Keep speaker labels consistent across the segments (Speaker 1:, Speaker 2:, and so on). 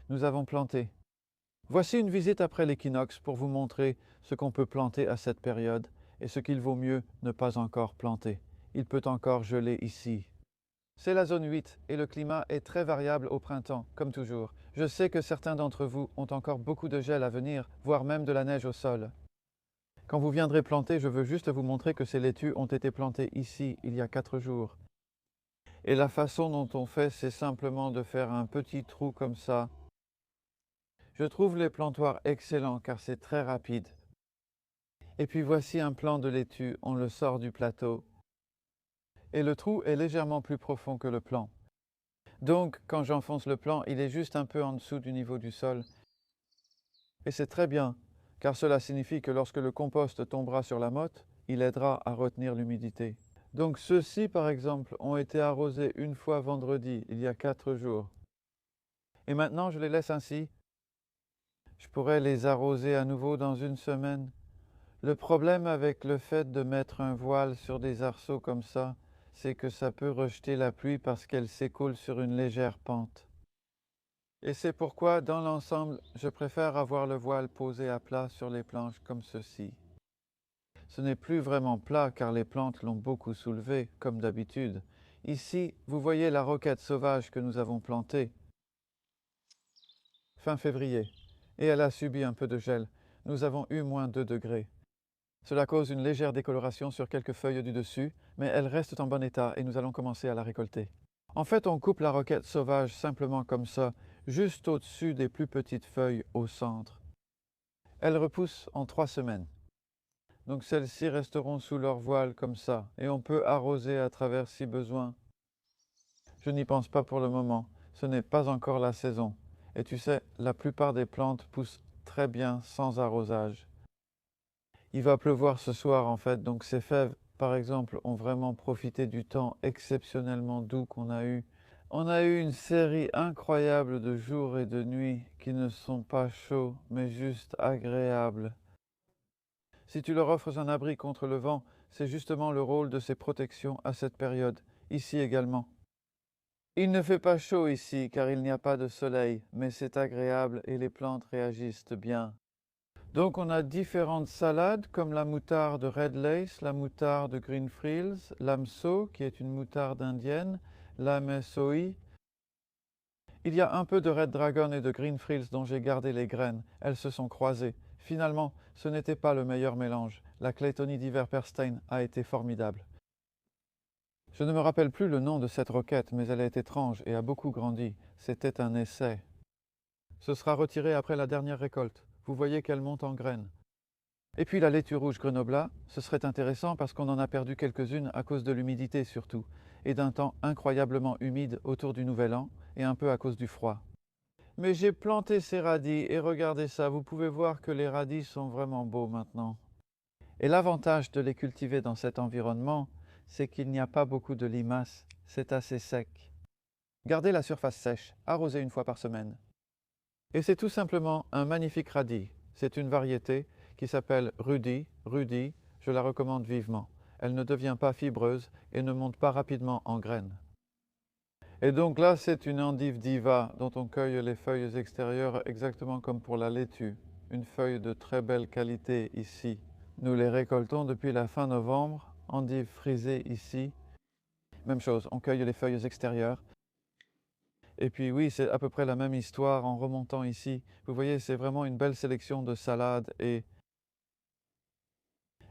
Speaker 1: nous avons planté. Voici une visite après l'équinoxe pour vous montrer ce qu'on peut planter à cette période et ce qu'il vaut mieux ne pas encore planter. Il peut encore geler ici. C'est la zone 8 et le climat est très variable au printemps, comme toujours. Je sais que certains d'entre vous ont encore beaucoup de gel à venir, voire même de la neige au sol. Quand vous viendrez planter, je veux juste vous montrer que ces laitues ont été plantées ici il y a 4 jours. Et la façon dont on fait, c'est simplement de faire un petit trou comme ça. Je trouve les plantoirs excellents car c'est très rapide. Et puis voici un plant de laitue, on le sort du plateau. Et le trou est légèrement plus profond que le plant. Donc, quand j'enfonce le plant, il est juste un peu en dessous du niveau du sol. Et c'est très bien, car cela signifie que lorsque le compost tombera sur la motte, il aidera à retenir l'humidité. Donc ceux-ci, par exemple, ont été arrosés une fois vendredi, il y a 4 jours. Et maintenant, je les laisse ainsi. Je pourrais les arroser à nouveau dans une semaine. Le problème avec le fait de mettre un voile sur des arceaux comme ça, c'est que ça peut rejeter la pluie parce qu'elle s'écoule sur une légère pente. Et c'est pourquoi, dans l'ensemble, je préfère avoir le voile posé à plat sur les planches comme ceci. Ce n'est plus vraiment plat car les plantes l'ont beaucoup soulevé, comme d'habitude. Ici, vous voyez la roquette sauvage que nous avons plantée fin février, et elle a subi un peu de gel. Nous avons eu moins 2 degrés. Cela cause une légère décoloration sur quelques feuilles du dessus, mais elles restent en bon état et nous allons commencer à la récolter. En fait, on coupe la roquette sauvage simplement comme ça, juste au-dessus des plus petites feuilles au centre. Elles repoussent en 3 semaines. Donc celles-ci resteront sous leur voile comme ça, et on peut arroser à travers si besoin. Je n'y pense pas pour le moment, ce n'est pas encore la saison. Et tu sais, la plupart des plantes poussent très bien sans arrosage. Il va pleuvoir ce soir en fait, donc ces fèves, par exemple, ont vraiment profité du temps exceptionnellement doux qu'on a eu. On a eu une série incroyable de jours et de nuits qui ne sont pas chauds, mais juste agréables. Si tu leur offres un abri contre le vent, c'est justement le rôle de ces protections à cette période, ici également. Il ne fait pas chaud ici car il n'y a pas de soleil, mais c'est agréable et les plantes réagissent bien. Donc on a différentes salades comme la moutarde Red Lace, la moutarde Green Frills, l'amso qui est une moutarde indienne, la mesoi. Il y a un peu de Red Dragon et de Green Frills dont j'ai gardé les graines, elles se sont croisées. Finalement, ce n'était pas le meilleur mélange, la Claytonie d'Iverperstein a été formidable. Je ne me rappelle plus le nom de cette roquette, mais elle est étrange et a beaucoup grandi. C'était un essai. Ce sera retiré après la dernière récolte. Vous voyez qu'elle monte en graines. Et puis la laitue rouge grenoblat, ce serait intéressant parce qu'on en a perdu quelques-unes à cause de l'humidité surtout, et d'un temps incroyablement humide autour du Nouvel An, et un peu à cause du froid. Mais j'ai planté ces radis, et regardez ça, vous pouvez voir que les radis sont vraiment beaux maintenant. Et l'avantage de les cultiver dans cet environnement, c'est qu'il n'y a pas beaucoup de limaces, c'est assez sec. Gardez la surface sèche, arrosez une fois par semaine. Et c'est tout simplement un magnifique radis. C'est une variété qui s'appelle Rudy, je la recommande vivement. Elle ne devient pas fibreuse et ne monte pas rapidement en graines. Et donc là, c'est une endive diva dont on cueille les feuilles extérieures exactement comme pour la laitue. Une feuille de très belle qualité ici. Nous les récoltons depuis la fin novembre, endives frisées ici. Même chose, on cueille les feuilles extérieures. Et puis oui, c'est à peu près la même histoire en remontant ici. Vous voyez, c'est vraiment une belle sélection de salades et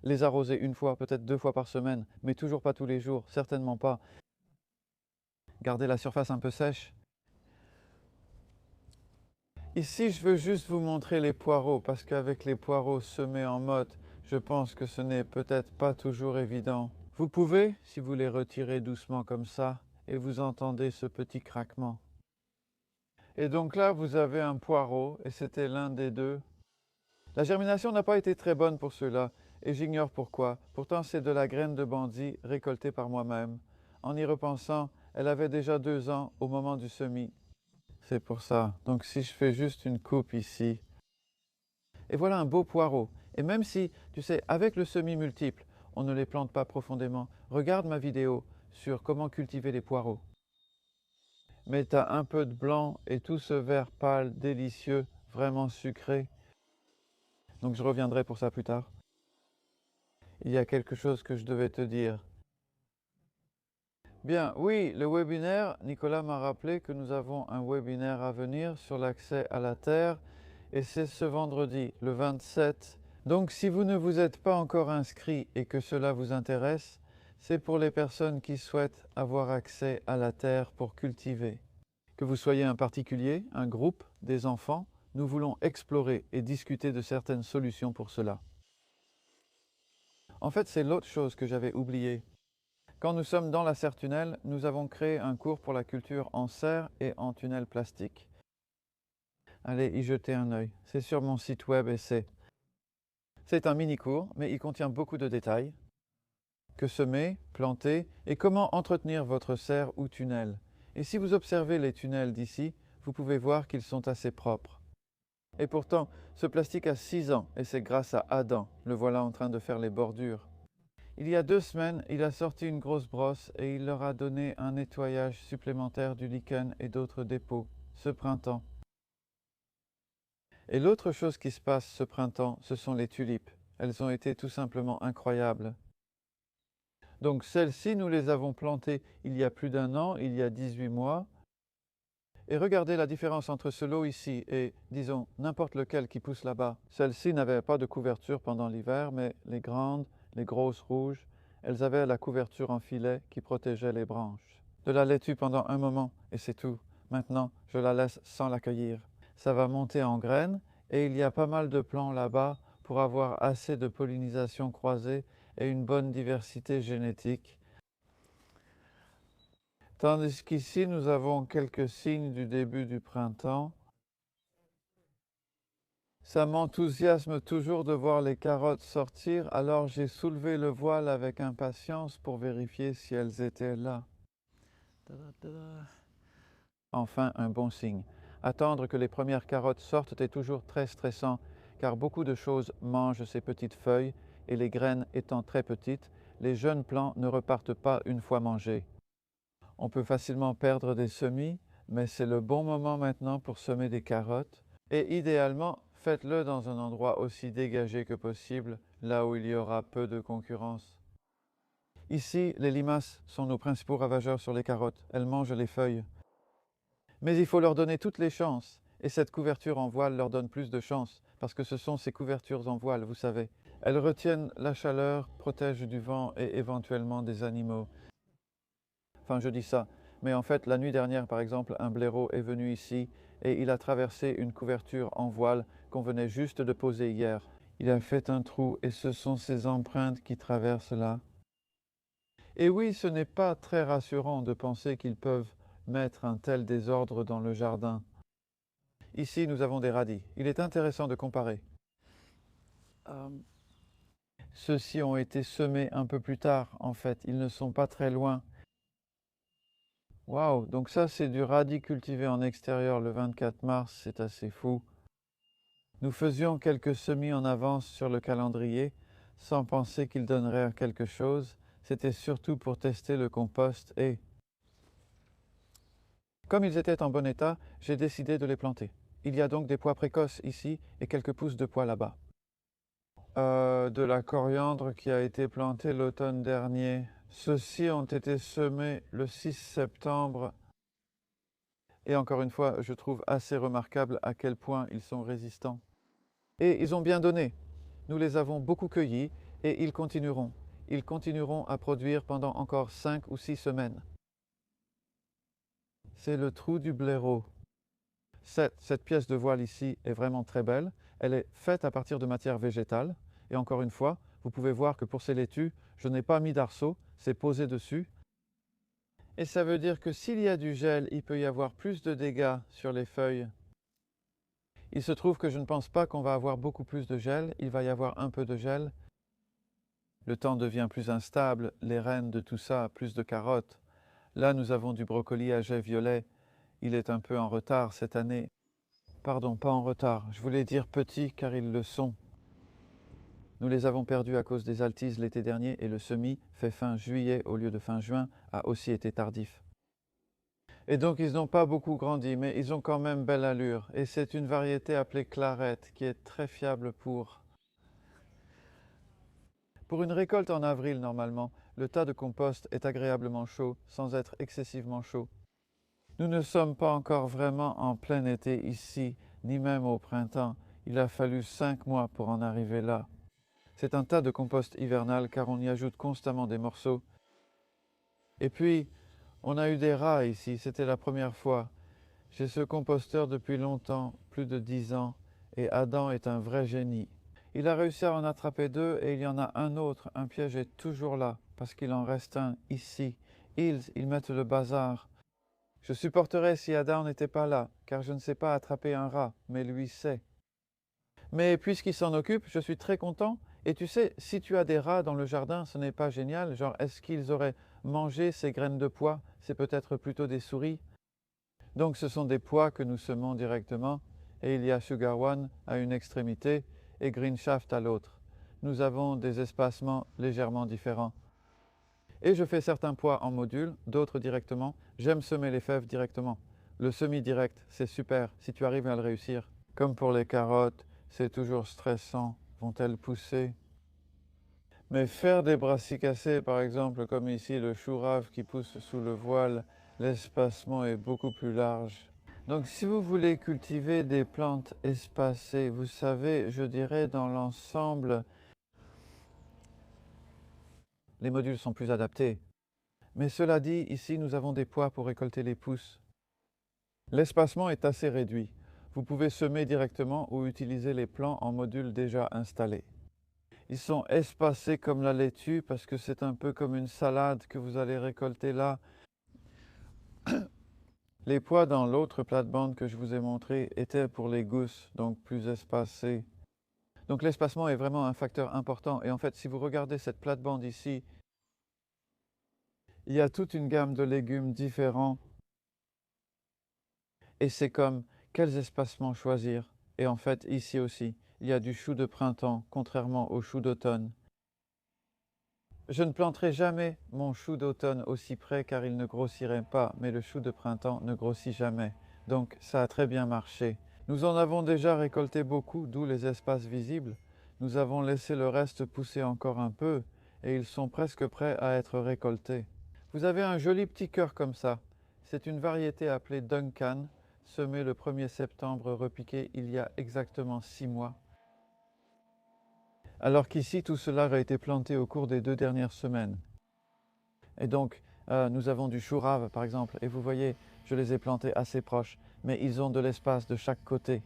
Speaker 1: les arroser une fois, peut-être 2 fois par semaine, mais toujours pas tous les jours, certainement pas. Garder la surface un peu sèche. Ici, je veux juste vous montrer les poireaux, parce qu'avec les poireaux semés en motte, je pense que ce n'est peut-être pas toujours évident. Vous pouvez, si vous les retirez doucement comme ça, et vous entendez ce petit craquement. Et donc là, vous avez un poireau, et c'était l'un des deux. La germination n'a pas été très bonne pour ceux-là, et j'ignore pourquoi. Pourtant, c'est de la graine de bandit récoltée par moi-même. En y repensant, elle avait déjà 2 ans au moment du semis. C'est pour ça. Donc si je fais juste une coupe ici, et voilà un beau poireau. Et même si, tu sais, avec le semis multiple, on ne les plante pas profondément, regarde ma vidéo sur comment cultiver les poireaux. mais tu as un peu de blanc et tout ce vert pâle, délicieux, vraiment sucré. Donc je reviendrai pour ça plus tard. Il y a quelque chose que je devais te dire. Bien, oui, le webinaire, Nicolas m'a rappelé que nous avons un webinaire à venir sur l'accès à la Terre et c'est ce vendredi, le 27. Donc si vous ne vous êtes pas encore inscrit et que cela vous intéresse, c'est pour les personnes qui souhaitent avoir accès à la Terre pour cultiver. Que vous soyez un particulier, un groupe, des enfants, nous voulons explorer et discuter de certaines solutions pour cela. En fait, c'est l'autre chose que j'avais oubliée. Quand nous sommes dans la serre tunnel, nous avons créé un cours pour la culture en serre et en tunnel plastique. Allez y jeter un œil, c'est sur mon site web et c'est un mini-cours, mais il contient beaucoup de détails. Que semer, planter et comment entretenir votre serre ou tunnel. Et si vous observez les tunnels d'ici, vous pouvez voir qu'ils sont assez propres. Et pourtant, ce plastique a 6 ans et c'est grâce à Adam, le voilà en train de faire les bordures. Il y a 2 semaines, il a sorti une grosse brosse et il leur a donné un nettoyage supplémentaire du lichen et d'autres dépôts, ce printemps. Et l'autre chose qui se passe ce printemps, ce sont les tulipes. Elles ont été tout simplement incroyables. Donc celles-ci, nous les avons plantées il y a plus d'1 an, il y a 18 mois. Et regardez la différence entre ce lot ici et, disons, n'importe lequel qui pousse là-bas. Celles-ci n'avaient pas de couverture pendant l'hiver, mais les grandes, les grosses rouges, elles avaient la couverture en filet qui protégeait les branches. De la laitue pendant un moment, et c'est tout. Maintenant, je la laisse sans l'accueillir. Ça va monter en graines, et il y a pas mal de plants là-bas pour avoir assez de pollinisation croisée et une bonne diversité génétique. Tandis qu'ici, nous avons quelques signes du début du printemps. Ça m'enthousiasme toujours de voir les carottes sortir, alors j'ai soulevé le voile avec impatience pour vérifier si elles étaient là. Enfin, un bon signe. Attendre que les premières carottes sortent est toujours très stressant, car beaucoup de choses mangent ces petites feuilles, et les graines étant très petites, les jeunes plants ne repartent pas une fois mangés. On peut facilement perdre des semis, mais c'est le bon moment maintenant pour semer des carottes. Et idéalement, faites-le dans un endroit aussi dégagé que possible, là où il y aura peu de concurrence. Ici, les limaces sont nos principaux ravageurs sur les carottes. Elles mangent les feuilles. Mais il faut leur donner toutes les chances. Et cette couverture en voile leur donne plus de chances, parce que ce sont ces couvertures en voile, vous savez. Elles retiennent la chaleur, protègent du vent et éventuellement des animaux. Enfin, je dis ça, mais en fait, la nuit dernière, par exemple, un blaireau est venu ici et il a traversé une couverture en voile qu'on venait juste de poser hier. Il a fait un trou et ce sont ses empreintes qui traversent là. Et oui, ce n'est pas très rassurant de penser qu'ils peuvent mettre un tel désordre dans le jardin. Ici, nous avons des radis. Il est intéressant de comparer. Ceux-ci ont été semés un peu plus tard, en fait. Ils ne sont pas très loin. Waouh, donc ça c'est du radis cultivé en extérieur le 24 mars, c'est assez fou. Nous faisions quelques semis en avance sur le calendrier, sans penser qu'ils donneraient quelque chose. C'était surtout pour tester le compost et... Comme ils étaient en bon état, j'ai décidé de les planter. Il y a donc des pois précoces ici et quelques pousses de pois là-bas. De la coriandre qui a été plantée l'automne dernier. Ceux-ci ont été semés le 6 septembre. Et encore une fois, je trouve assez remarquable à quel point ils sont résistants. Et ils ont bien donné. Nous les avons beaucoup cueillis et ils continueront. Ils continueront à produire pendant encore 5 ou 6 semaines. C'est le trou du blaireau. Cette pièce de voile ici est vraiment très belle. Elle est faite à partir de matière végétale. Et encore une fois, vous pouvez voir que pour ces laitues, je n'ai pas mis d'arceau, c'est posé dessus. Et ça veut dire que s'il y a du gel, il peut y avoir plus de dégâts sur les feuilles. Il se trouve que je ne pense pas qu'on va avoir beaucoup plus de gel, il va y avoir un peu de gel. Le temps devient plus instable, les rênes de tout ça, plus de carottes. Là, nous avons du brocoli à jet violet. Il est un peu en retard cette année. Pardon, pas en retard, je voulais dire petit car ils le sont. Nous les avons perdus à cause des altises l'été dernier et le semis, fait fin juillet au lieu de fin juin, a aussi été tardif. Et donc ils n'ont pas beaucoup grandi, mais ils ont quand même belle allure. Et c'est une variété appelée clarette qui est très fiable pour une récolte en avril normalement. Le tas de compost est agréablement chaud, sans être excessivement chaud. Nous ne sommes pas encore vraiment en plein été ici, ni même au printemps. Il a fallu 5 mois pour en arriver là. C'est un tas de compost hivernal car on y ajoute constamment des morceaux. Et puis, on a eu des rats ici, c'était la première fois. J'ai ce composteur depuis longtemps, plus de 10 ans, et Adam est un vrai génie. Il a réussi à en attraper 2 et il y en a un autre. Un piège est toujours là, parce qu'il en reste un ici. Ils mettent le bazar. Je supporterais si Adam n'était pas là, car je ne sais pas attraper un rat, mais lui sait. Mais puisqu'il s'en occupe, je suis très content. Et tu sais, si tu as des rats dans le jardin, ce n'est pas génial. Genre, est-ce qu'ils auraient mangé ces graines de pois? C'est peut-être plutôt des souris. Donc ce sont des pois que nous semons directement. Et il y a Sugar One à une extrémité et Green Shaft à l'autre. Nous avons des espacements légèrement différents. Et je fais certains pois en module, d'autres directement. J'aime semer les fèves directement. Le semi-direct, c'est super si tu arrives à le réussir. Comme pour les carottes, c'est toujours stressant. Vont-elles pousser? Mais faire des brassicacées, par exemple, comme ici le chou rave qui pousse sous le voile, l'espacement est beaucoup plus large. Donc si vous voulez cultiver des plantes espacées, vous savez, je dirais dans l'ensemble, les modules sont plus adaptés. Mais cela dit, ici nous avons des pois pour récolter les pousses. L'espacement est assez réduit. Vous pouvez semer directement ou utiliser les plants en modules déjà installés. Ils sont espacés comme la laitue parce que c'est un peu comme une salade que vous allez récolter là. Les pois dans l'autre plate-bande que je vous ai montré étaient pour les gousses, donc plus espacés. Donc l'espacement est vraiment un facteur important. Et en fait, si vous regardez cette plate-bande ici, il y a toute une gamme de légumes différents. Et c'est comme quels espacements choisir. Et en fait, ici aussi, il y a du chou de printemps, contrairement au chou d'automne. Je ne planterai jamais mon chou d'automne aussi près car il ne grossirait pas, mais le chou de printemps ne grossit jamais. Donc ça a très bien marché. Nous en avons déjà récolté beaucoup, d'où les espaces visibles. Nous avons laissé le reste pousser encore un peu et ils sont presque prêts à être récoltés. Vous avez un joli petit cœur comme ça. C'est une variété appelée Duncan, semée le 1er septembre, repiquée il y a exactement 6 mois. Alors qu'ici, tout cela a été planté au cours des 2 dernières semaines. Et donc, nous avons du chou rave, par exemple, et vous voyez, je les ai plantés assez proches, mais ils ont de l'espace de chaque côté.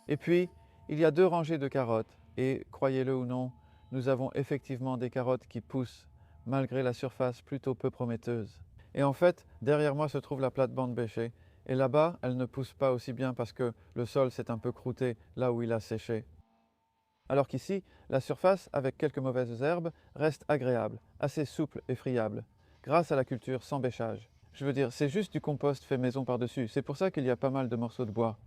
Speaker 1: Et puis, il y a 2 rangées de carottes, et croyez-le ou non, nous avons effectivement des carottes qui poussent, malgré la surface plutôt peu prometteuse. Et en fait, derrière moi se trouve la plate-bande bêchée, et là-bas, elle ne pousse pas aussi bien parce que le sol s'est un peu croûté là où il a séché. Alors qu'ici, la surface, avec quelques mauvaises herbes, reste agréable, assez souple et friable, grâce à la culture sans bêchage. Je veux dire, c'est juste du compost fait maison par-dessus, c'est pour ça qu'il y a pas mal de morceaux de bois.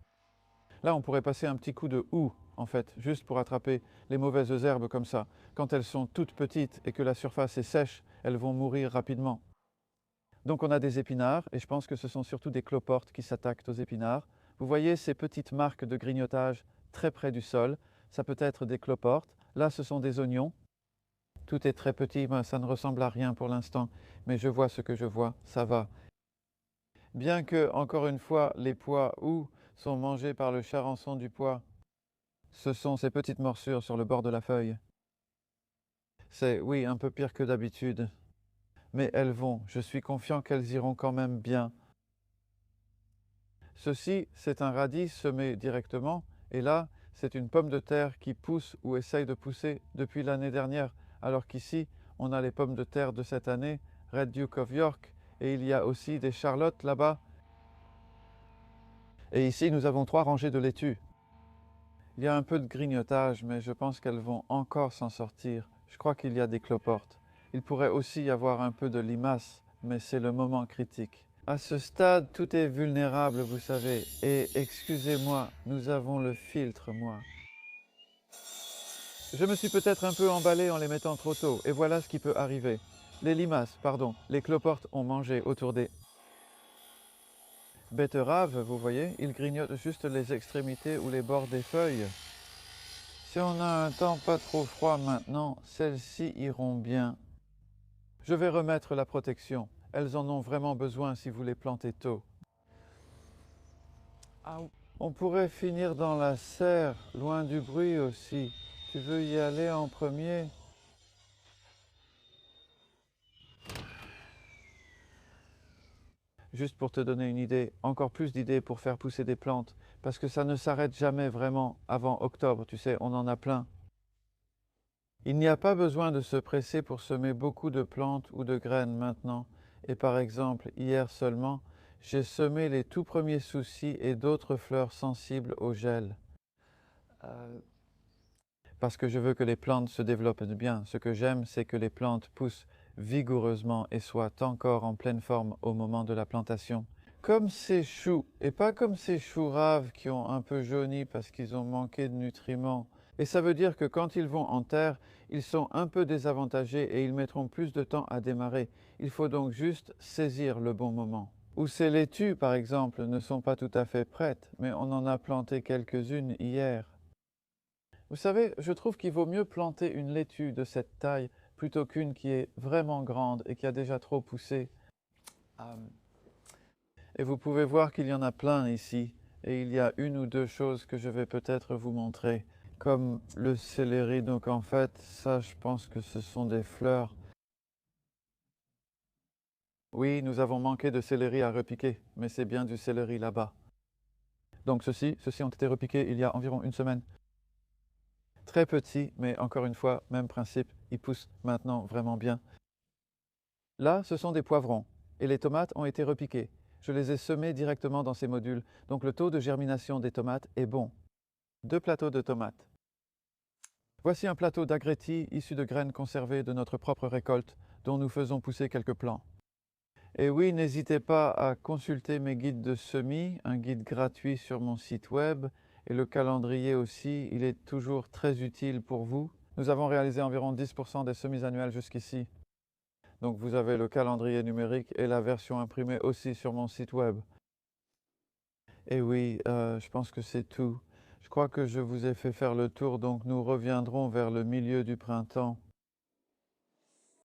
Speaker 1: Là, on pourrait passer un petit coup de houe, en fait, juste pour attraper les mauvaises herbes comme ça. Quand elles sont toutes petites et que la surface est sèche, elles vont mourir rapidement. Donc on a des épinards, et je pense que ce sont surtout des cloportes qui s'attaquent aux épinards. Vous voyez ces petites marques de grignotage très près du sol, ça peut être des cloportes. Là, ce sont des oignons. Tout est très petit, ça ne ressemble à rien pour l'instant, mais je vois ce que je vois, ça va. Bien que, encore une fois, les pois ou sont mangés par le charançon du pois, ce sont ces petites morsures sur le bord de la feuille. C'est, oui, un peu pire que d'habitude. Mais elles vont, je suis confiant qu'elles iront quand même bien. Ceci, c'est un radis semé directement, et là, c'est une pomme de terre qui pousse ou essaye de pousser depuis l'année dernière, alors qu'ici, on a les pommes de terre de cette année, Red Duke of York, et il y a aussi des charlottes là-bas. Et ici, nous avons 3 rangées de laitues. Il y a un peu de grignotage, mais je pense qu'elles vont encore s'en sortir. Je crois qu'il y a des cloportes. Il pourrait aussi y avoir un peu de limaces, mais c'est le moment critique. À ce stade, tout est vulnérable, vous savez. Et excusez-moi, nous avons le filtre, moi. Je me suis peut-être un peu emballé en les mettant trop tôt, et voilà ce qui peut arriver. Les limaces, pardon, les cloportes ont mangé autour des... betterave, vous voyez, il grignote juste les extrémités ou les bords des feuilles. Si on a un temps pas trop froid maintenant, celles-ci iront bien. Je vais remettre la protection. Elles en ont vraiment besoin si vous les plantez tôt. On pourrait finir dans la serre, loin du bruit aussi. Tu veux y aller en premier? Juste pour te donner une idée, encore plus d'idées pour faire pousser des plantes, parce que ça ne s'arrête jamais vraiment avant octobre, tu sais, on en a plein. Il n'y a pas besoin de se presser pour semer beaucoup de plantes ou de graines maintenant. Et par exemple, hier seulement, j'ai semé les tout premiers soucis et d'autres fleurs sensibles au gel. Parce que je veux que les plantes se développent bien. Ce que j'aime, c'est que les plantes poussent vigoureusement et soient encore en pleine forme au moment de la plantation. Comme ces choux, et pas comme ces choux raves qui ont un peu jauni parce qu'ils ont manqué de nutriments. Et ça veut dire que quand ils vont en terre, ils sont un peu désavantagés et ils mettront plus de temps à démarrer. Il faut donc juste saisir le bon moment. Ou ces laitues, par exemple, ne sont pas tout à fait prêtes, mais on en a planté quelques-unes hier. Vous savez, je trouve qu'il vaut mieux planter une laitue de cette taille plutôt qu'une qui est vraiment grande et qui a déjà trop poussé. Et vous pouvez voir qu'il y en a plein ici. Et il y a une ou deux choses que je vais peut-être vous montrer. Comme le céleri, donc en fait, ça je pense que ce sont des fleurs. Oui, nous avons manqué de céleri à repiquer, mais c'est bien du céleri là-bas. Donc ceux-ci ont été repiqués il y a environ une semaine. Très petits, mais encore une fois, même principe, ils poussent maintenant vraiment bien. Là, ce sont des poivrons, et les tomates ont été repiquées. Je les ai semés directement dans ces modules, donc le taux de germination des tomates est bon. 2 plateaux de tomates. Voici un plateau d'agrétis issu de graines conservées de notre propre récolte, dont nous faisons pousser quelques plants. Et oui, n'hésitez pas à consulter mes guides de semis, un guide gratuit sur mon site web, et le calendrier aussi, il est toujours très utile pour vous. Nous avons réalisé environ 10% des semis annuels jusqu'ici. Donc vous avez le calendrier numérique et la version imprimée aussi sur mon site web. Et oui, je pense que c'est tout. Je crois que je vous ai fait faire le tour, donc nous reviendrons vers le milieu du printemps.